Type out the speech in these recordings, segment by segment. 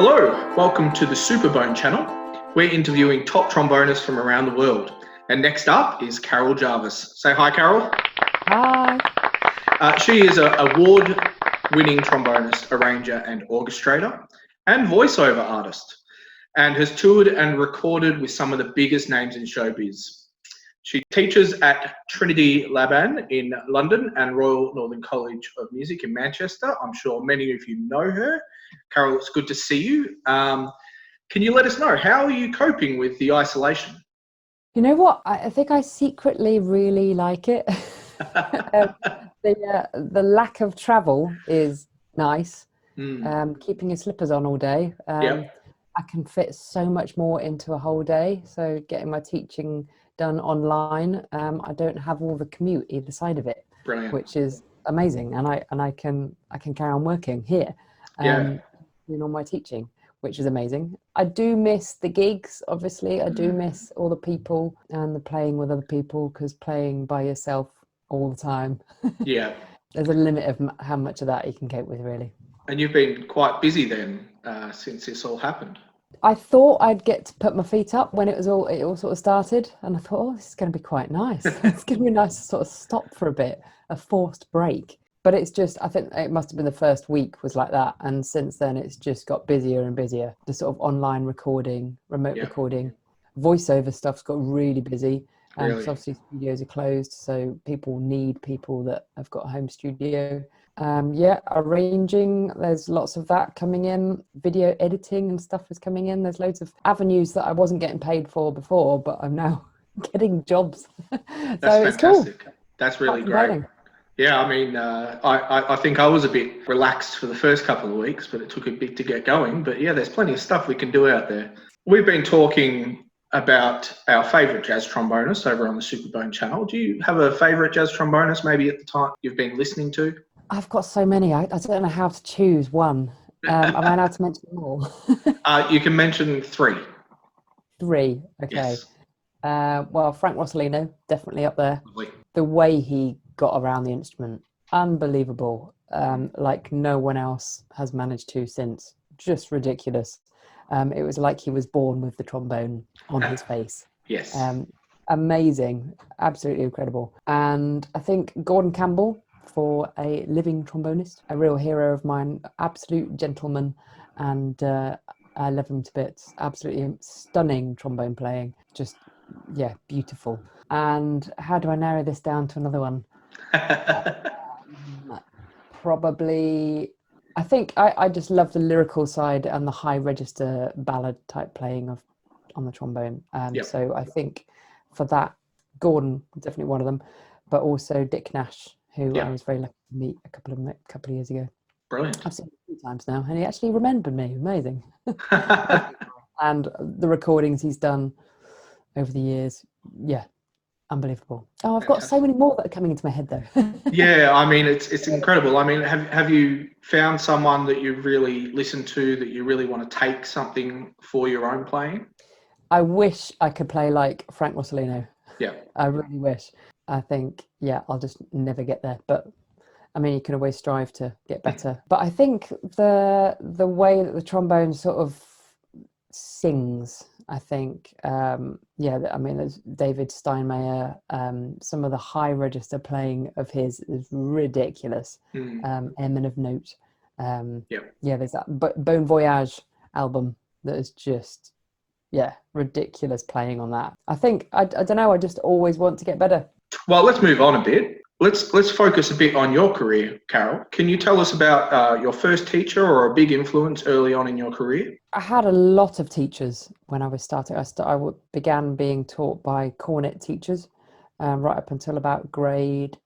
Hello, welcome to the Superbone channel. We're interviewing top trombonists from around the world. And next up is Carol Jarvis. Say hi, Carol. Hi. She is an award-winning trombonist, arranger and orchestrator and voiceover artist, and has toured and recorded with some of the biggest names in showbiz. She teaches at Trinity Laban in London and Royal Northern College of Music in Manchester. I'm sure many of you know her. Carol, it's good to see you. Can you let us know, how are you coping with the isolation? You know what? I think I secretly really like it. The lack of travel is nice. Keeping your slippers on all day. Yep. I can fit so much more into a whole day. So getting my teaching done online, I don't have all the commute either side of it. Brilliant. Which is amazing, and I can carry on working here, doing all my teaching, which is amazing. I do miss the gigs, obviously. I do miss all the people and the playing with other people, because playing by yourself all the time, Yeah. there's a limit of how much of that you can cope with, really. And you've been quite busy then since this all happened. I thought I'd get to put my feet up when it all sort of started, and I thought, oh, this is going to be quite nice. It's going to be nice to sort of stop for a bit, a forced break. But it's just, I think it must have been the first week was like that, and since then it's just got busier and busier. The sort of online recording, remote recording, voiceover stuff's got really busy. Because obviously studios are closed, so people need people that have got a home studio. Arranging, there's lots of that coming in. Video editing and stuff is coming in. There's loads of avenues that I wasn't getting paid for before, but I'm now getting jobs. That's so it's fantastic. Cool. That's really great. Yeah, I mean, I think I was a bit relaxed for the first couple of weeks, but it took a bit to get going. But yeah, there's plenty of stuff we can do out there. We've been talking about our favourite jazz trombonist over on the Superbone channel. Do you have a favourite jazz trombonist maybe at the time you've been listening to? I've got so many. I don't know how to choose one. Am I allowed to mention them all? You can mention three. Three, okay. Yes. Well, Frank Rosolino, definitely up there. Lovely. The way he got around the instrument, unbelievable. Like no one else has managed to since. Just ridiculous. It was like he was born with the trombone on his face. Yes. Amazing, absolutely incredible. And I think Gordon Campbell, for a living trombonist, a real hero of mine, absolute gentleman, and I love him to bits. Absolutely stunning trombone playing, just beautiful. And how do I narrow this down to another one? Probably, I think I just love the lyrical side and the high register ballad type playing on the trombone. So I think for that, Gordon, definitely one of them, but also Dick Nash, who I was very lucky to meet a couple of years ago. Brilliant. I've seen him a few times now, and he actually remembered me. Amazing. And the recordings he's done over the years, unbelievable. Oh, I've got so many more that are coming into my head though. Yeah, I mean, it's incredible. I mean, have you found someone that you really listen to, that you really want to take something for your own playing? I wish I could play like Frank Rosolino. Yeah. I really wish. I think, I'll just never get there. But I mean, you can always strive to get better. But I think the way that the trombone sort of sings, I think, I mean, there's David Steinmeier, some of the high register playing of his is ridiculous. Emin of Note. There's that Bon Voyage album that is just, ridiculous playing on that. I think, I don't know, I just always want to get better. Well, let's move on a bit. Let's focus a bit on your career, Carol. Can you tell us about your first teacher or a big influence early on in your career? I had a lot of teachers when I was starting. I began being taught by cornet teachers right up until about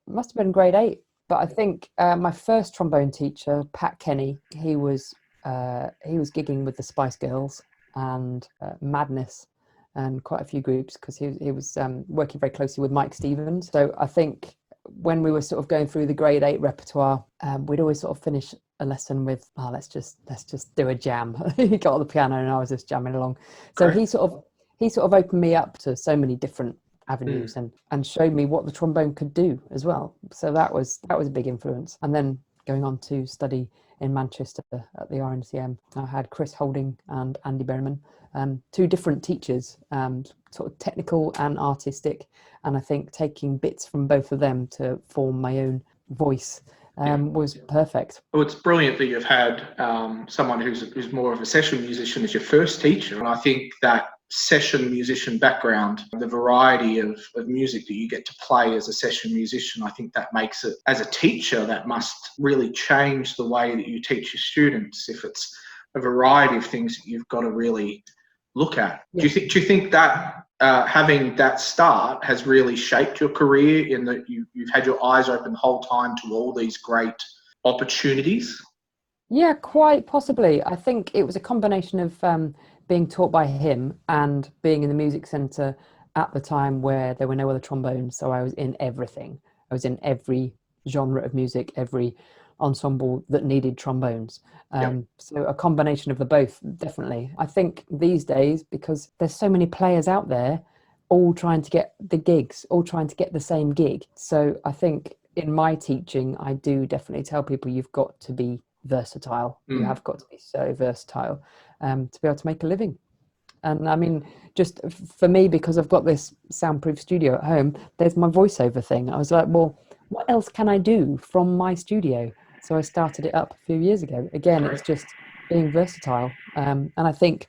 must have been grade 8. But I think my first trombone teacher, Pat Kenny, he was gigging with the Spice Girls and Madness and quite a few groups, because he was working very closely with Mike Stevens. So I think when we were sort of going through the grade 8 repertoire, we'd always sort of finish a lesson with, let's just do a jam. He got on the piano and I was just jamming along. So he sort of opened me up to so many different avenues and showed me what the trombone could do as well. So that was a big influence. And then going on to study in Manchester at the RNCM. I had Chris Holding and Andy Berryman, two different teachers, sort of technical and artistic, and I think taking bits from both of them to form my own voice was perfect. Well, it's brilliant that you've had someone who's more of a session musician as your first teacher, and I think that session musician background, the variety of music that you get to play as a session musician, I think that makes it, as a teacher, that must really change the way that you teach your students if it's a variety of things that you've got to really look at. Yeah. Do you think that having that start has really shaped your career in that you've had your eyes open the whole time to all these great opportunities? Yeah, quite possibly. I think it was a combination of being taught by him and being in the music centre at the time where there were no other trombones. So I was in everything. I was in every genre of music, every ensemble that needed trombones. So a combination of the both, definitely. I think these days, because there's so many players out there all trying to get the gigs, all trying to get the same gig. So I think in my teaching, I do definitely tell people you've got to be versatile. You have got to be so versatile to be able to make a living. And I mean, just for me, because I've got this soundproof studio at home, there's my voiceover thing. I was like, well, what else can I do from my studio? So I started it up a few years ago. Again, it's just being versatile. And I think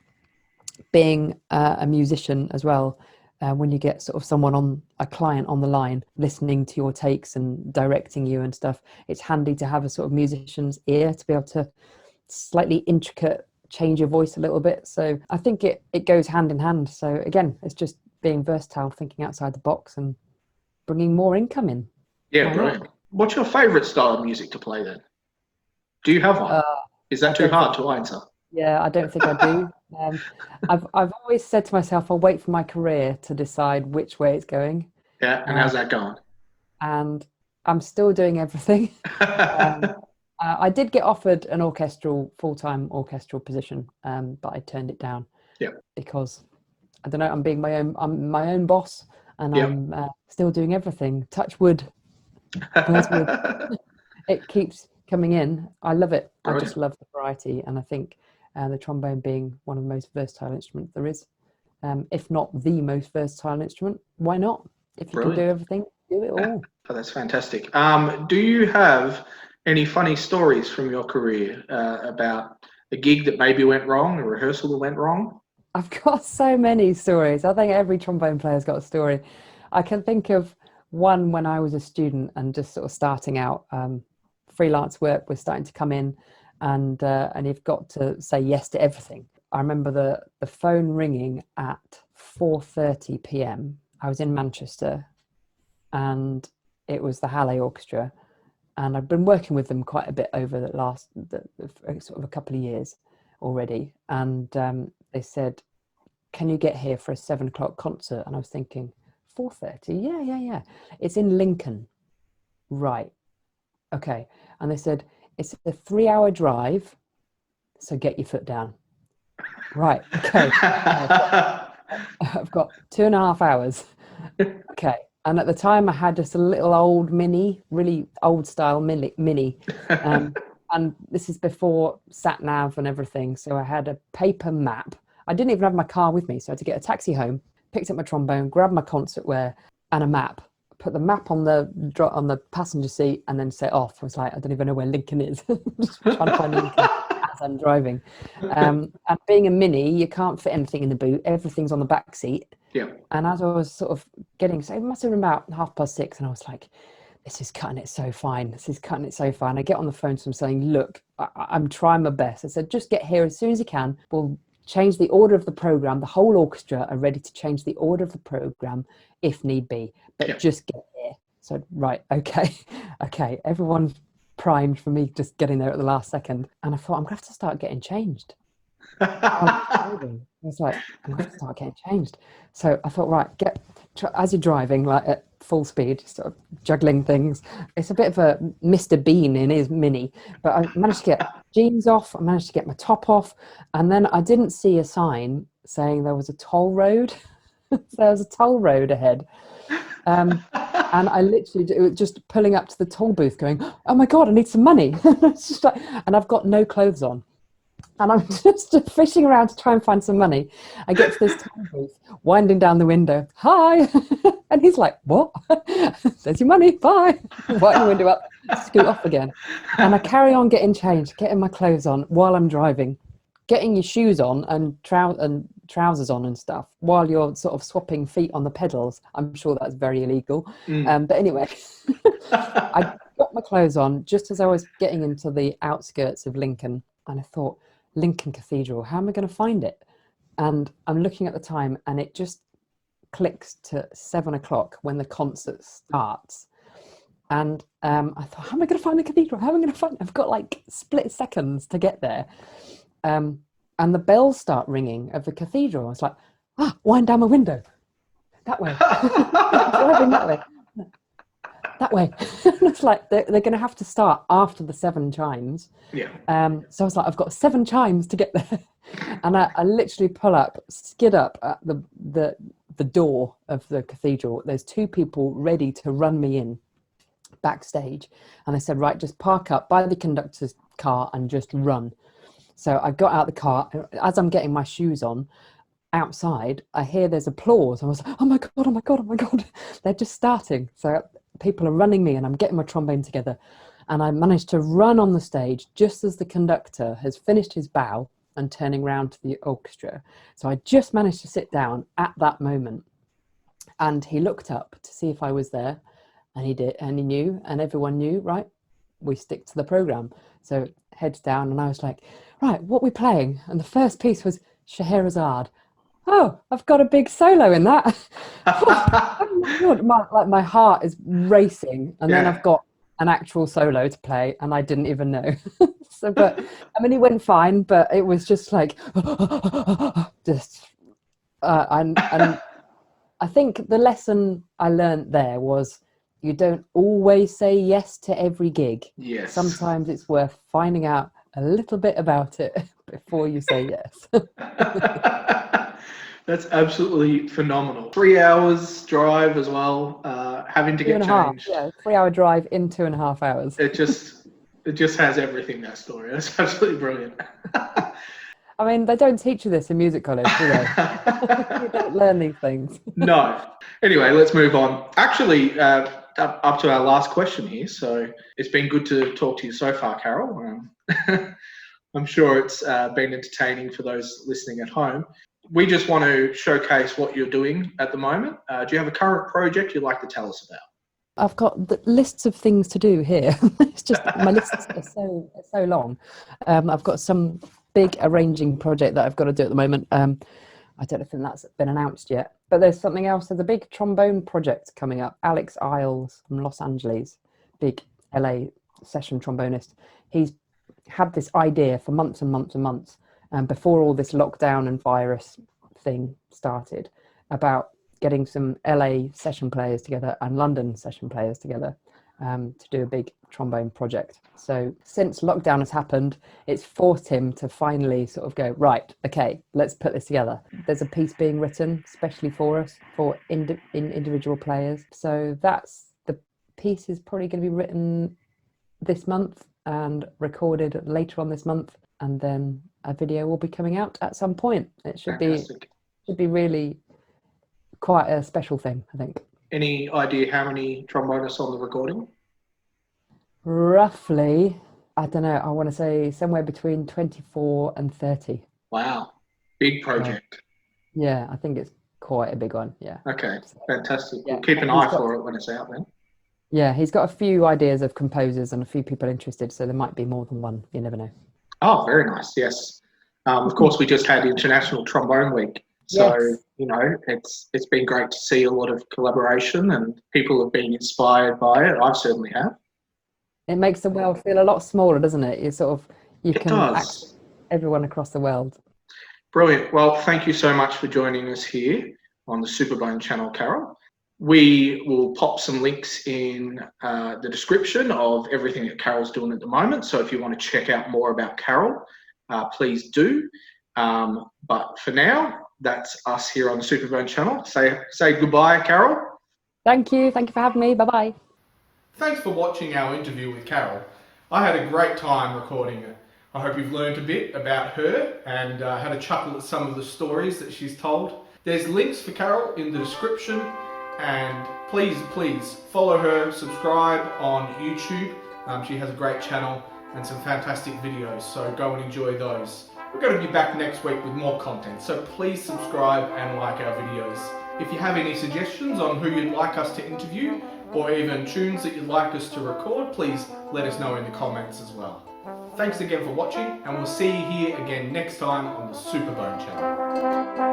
being a musician as well, when you get sort of a client on the line, listening to your takes and directing you and stuff, it's handy to have a sort of musician's ear to be able to slightly change your voice a little bit. So I think it goes hand in hand. So again, it's just being versatile, thinking outside the box and bringing more income in. Yeah, brilliant. What's your favourite style of music to play then? Do you have one? Is that too hard to answer? Yeah, I don't think I do. I've always said to myself, I'll wait for my career to decide which way it's going. Yeah, and how's that going? And I'm still doing everything. I did get offered an full-time orchestral position, but I turned it down. Yeah. Because I don't know, I'm my own boss, and I'm still doing everything. Touch wood. It keeps coming in. I love it. Brilliant. I just love the variety, and I think the trombone being one of the most versatile instruments there is, if not the most versatile instrument, why not? If you can do everything, do it all. Oh, that's fantastic. Do you have any funny stories from your career about a gig that maybe went wrong, a rehearsal that went wrong? I've got so many stories. I think every trombone player's got a story. I can think of one when I was a student and just sort of starting out. Freelance work was starting to come in, and you've got to say yes to everything. I remember the phone ringing at 4:30 p.m. I was in Manchester, and it was the Hallé Orchestra, and I've been working with them quite a bit over the last sort of a couple of years already. And they said, "Can you get here for a 7 o'clock concert?" And I was thinking, 4:30? Yeah. It's in Lincoln, right? Okay. And they said, it's a 3-hour drive, so get your foot down. Right, okay. I've got 2.5 hours. Okay. And at the time I had just a little old Mini, really old style Mini. And this is before sat nav and everything. So I had a paper map. I didn't even have my car with me, so I had to get a taxi home, picked up my trombone, grabbed my concert wear and a map. Put the map on the passenger seat and then set off. I was like, I don't even know where Lincoln is. Just trying to find Lincoln as I'm driving. And being a Mini, you can't fit anything in the boot. Everything's on the back seat. Yeah. And as I was sort of so it must have been about 6:30, and I was like, this is cutting it so fine. I get on the phone to them saying, look, I'm trying my best. I said, just get here as soon as you can. We'll change the order of the program. The whole orchestra are ready to change the order of the program if need be, but just get here. So, right, okay. Everyone primed for me just getting there at the last second. And I thought, I'm going to have to start getting changed. I was like, I'm going to have to start getting changed. So I thought, right, as you're driving, like at full speed, sort of juggling things. It's a bit of a Mr. Bean in his Mini, but I managed to get jeans off. I managed to get my top off. And then I didn't see a sign saying there was a toll road. So there was a toll road ahead. And I literally it was just pulling up to the toll booth going, oh my God, I need some money. It's just like, and I've got no clothes on. And I'm just fishing around to try and find some money. I get to this toll booth, winding down the window. Hi. And he's like, what? There's your money. Bye. Winding the window up, scoot off again. And I carry on getting changed, getting my clothes on while I'm driving, getting your shoes on and trousers on and stuff while you're sort of swapping feet on the pedals. I'm sure that's very illegal. But anyway, I got my clothes on just as I was getting into the outskirts of Lincoln. And I thought, Lincoln Cathedral, how am I going to find it? And I'm looking at the time and it just clicks to 7 o'clock when the concert starts. And I thought, how am I going to find the cathedral? How am I going to find it? I've got like split seconds to get there. And the bells start ringing of the cathedral. I was like, wind down my window. That way. Driving that way. That way. It's like they're going to have to start after the 7 chimes. Yeah. So I was like, I've got 7 chimes to get there. And I literally skid up at the door of the cathedral. There's 2 people ready to run me in backstage. And I said, right, just park up by the conductor's car and just run. So I got out the car. As I'm getting my shoes on outside, I hear there's applause. I was like, oh my God, oh my God, oh my God. They're just starting. So people are running me and I'm getting my trombone together. And I managed to run on the stage just as the conductor has finished his bow and turning round to the orchestra. So I just managed to sit down at that moment. And he looked up to see if I was there. And he did. And he knew, and everyone knew, right? We stick to the program. So heads down. And I was like, right, what are we playing? And the first piece was Scheherazade. Oh, I've got a big solo in that. Oh my God, my heart is racing. And then I've got an actual solo to play and I didn't even know. So, but I mean, it went fine, but it was just like, and I think the lesson I learned there was you don't always say yes to every gig. Yes. Sometimes it's worth finding out a little bit about it before you say yes. That's absolutely phenomenal. 3 hours drive as well, having to get changed. 3-hour drive in 2.5 hours. It just has everything, that story. That's absolutely brilliant. I mean, they don't teach you this in music college, do they? You don't learn these things. No. Anyway, let's move on. Actually, up to our last question here. So it's been good to talk to you so far, Carol. I'm sure it's been entertaining for those listening at home. We just want to showcase what you're doing at the moment. Do you have a current project you'd like to tell us about? I've got the lists of things to do here. It's just my lists are so long. I've got some big arranging project that I've got to do at the moment. I don't know if that's been announced yet, but there's something else. There's a big trombone project coming up. Alex Iles from Los Angeles, big LA session trombonist. He's had this idea for months and months and months, before all this lockdown and virus thing started, about getting some LA session players together and London session players together to do a big trombone project. So since lockdown has happened, it's forced him to finally sort of go, right, okay, let's put this together. There's a piece being written especially for us, for individual players. So the piece is probably going to be written this month and recorded later on this month, and then a video will be coming out at some point. It should be really quite a special thing, I think. Any idea how many trombonists on the recording? Roughly, I don't know, I want to say somewhere between 24 and 30. Wow, big project. Yeah, I think it's quite a big one, yeah. Okay, fantastic. Yeah. We'll keep an eye for it when it's out then. Yeah, he's got a few ideas of composers and a few people interested, so there might be more than one, you never know. Oh, very nice, yes. Of course, we just had International Trombone Week. So, Yes. you know, it's been great to see a lot of collaboration and people have been inspired by it. I certainly have. It makes the world feel a lot smaller, doesn't it? You It can does. access everyone across the world. Brilliant. Well, thank you so much for joining us here on the Superbone channel, Carol. We will pop some links in the description of everything that Carol's doing at the moment. So if you want to check out more about Carol, please do. But for now, that's us here on the Superbone channel. Say goodbye, Carol. Thank you. Thank you for having me. Bye-bye. Thanks for watching our interview with Carol. I had a great time recording it. I hope you've learned a bit about her and had a chuckle at some of the stories that she's told. There's links for Carol in the description, and please follow her, subscribe on YouTube. She has a great channel and some fantastic videos, so go and enjoy those. We're going to be back next week with more content, so please subscribe and like our videos. If you have any suggestions on who you'd like us to interview, or even tunes that you'd like us to record, please let us know in the comments as well. Thanks again for watching, and we'll see you here again next time on the Superbone channel.